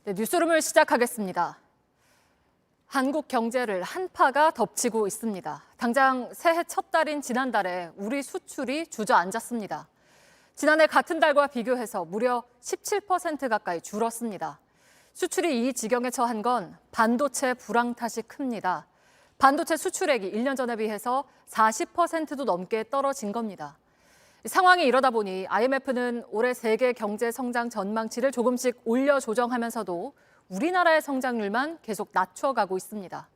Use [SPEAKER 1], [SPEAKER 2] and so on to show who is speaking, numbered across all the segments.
[SPEAKER 1] 네, 뉴스룸을 시작하겠습니다. 한국 경제를 한파가 덮치고 있습니다. 당장 새해 첫 달인 지난달에 우리 수출이 주저앉았습니다. 지난해 같은 달과 비교해서 무려 17% 가까이 줄었습니다. 수출이 이 지경에 처한 건 반도체 불황 탓이 큽니다. 반도체 수출액이 1년 전에 비해서 40%도 넘게 떨어진 겁니다. 상황이 이러다 보니 IMF는 올해 세계 경제 성장 전망치를 조금씩 올려 조정하면서도 우리나라의 성장률만 계속 낮춰가고 있습니다.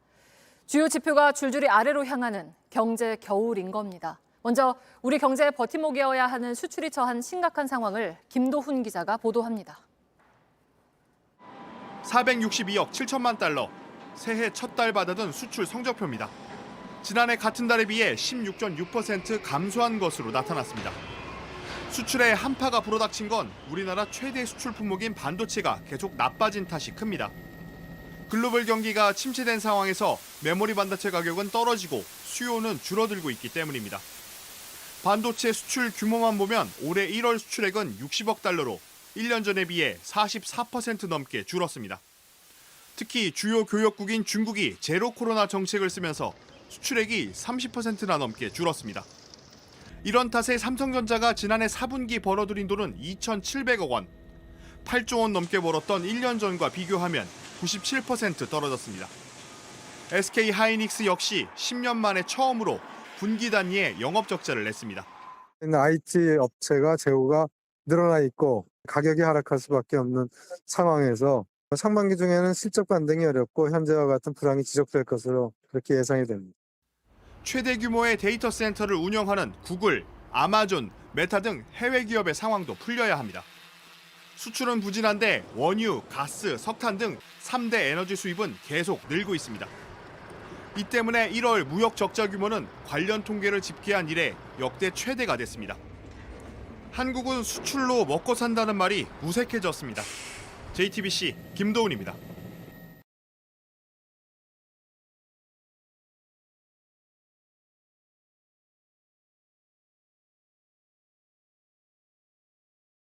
[SPEAKER 1] 주요 지표가 줄줄이 아래로 향하는 경제 겨울인 겁니다. 먼저 우리 경제의 버팀목이어야 하는 수출이 처한 심각한 상황을 김도훈 기자가 보도합니다.
[SPEAKER 2] 462억 7천만 달러, 새해 첫 달 받아든 수출 성적표입니다. 지난해 같은 달에 비해 16.6% 감소한 것으로 나타났습니다. 수출에 한파가 불어닥친 건 우리나라 최대 수출 품목인 반도체가 계속 나빠진 탓이 큽니다. 글로벌 경기가 침체된 상황에서 메모리 반도체 가격은 떨어지고 수요는 줄어들고 있기 때문입니다. 반도체 수출 규모만 보면 올해 1월 수출액은 60억 달러로 1년 전에 비해 44% 넘게 줄었습니다. 특히 주요 교역국인 중국이 제로 코로나 정책을 쓰면서 수출액이 30%나 넘게 줄었습니다. 이런 탓에 삼성전자가 지난해 4분기 벌어들인 돈은 2,700억 원, 8조 원 넘게 벌었던 1년 전과 비교하면 97% 떨어졌습니다. SK 하이닉스 역시 10년 만에 처음으로 분기 단위의 영업 적자를 냈습니다.
[SPEAKER 3] IT 업체가 재고가 늘어나 있고 가격이 하락할 수밖에 없는 상황에서 상반기 중에는 실적 반등이 어렵고 현재와 같은 불황이 지속될 것으로 그렇게 예상이 됩니다.
[SPEAKER 2] 최대 규모의 데이터 센터를 운영하는 구글, 아마존, 메타 등 해외 기업의 상황도 풀려야 합니다. 수출은 부진한데 원유, 가스, 석탄 등 3대 에너지 수입은 계속 늘고 있습니다. 이 때문에 1월 무역 적자 규모는 관련 통계를 집계한 이래 역대 최대가 됐습니다. 한국은 수출로 먹고 산다는 말이 무색해졌습니다. JTBC 김도훈입니다.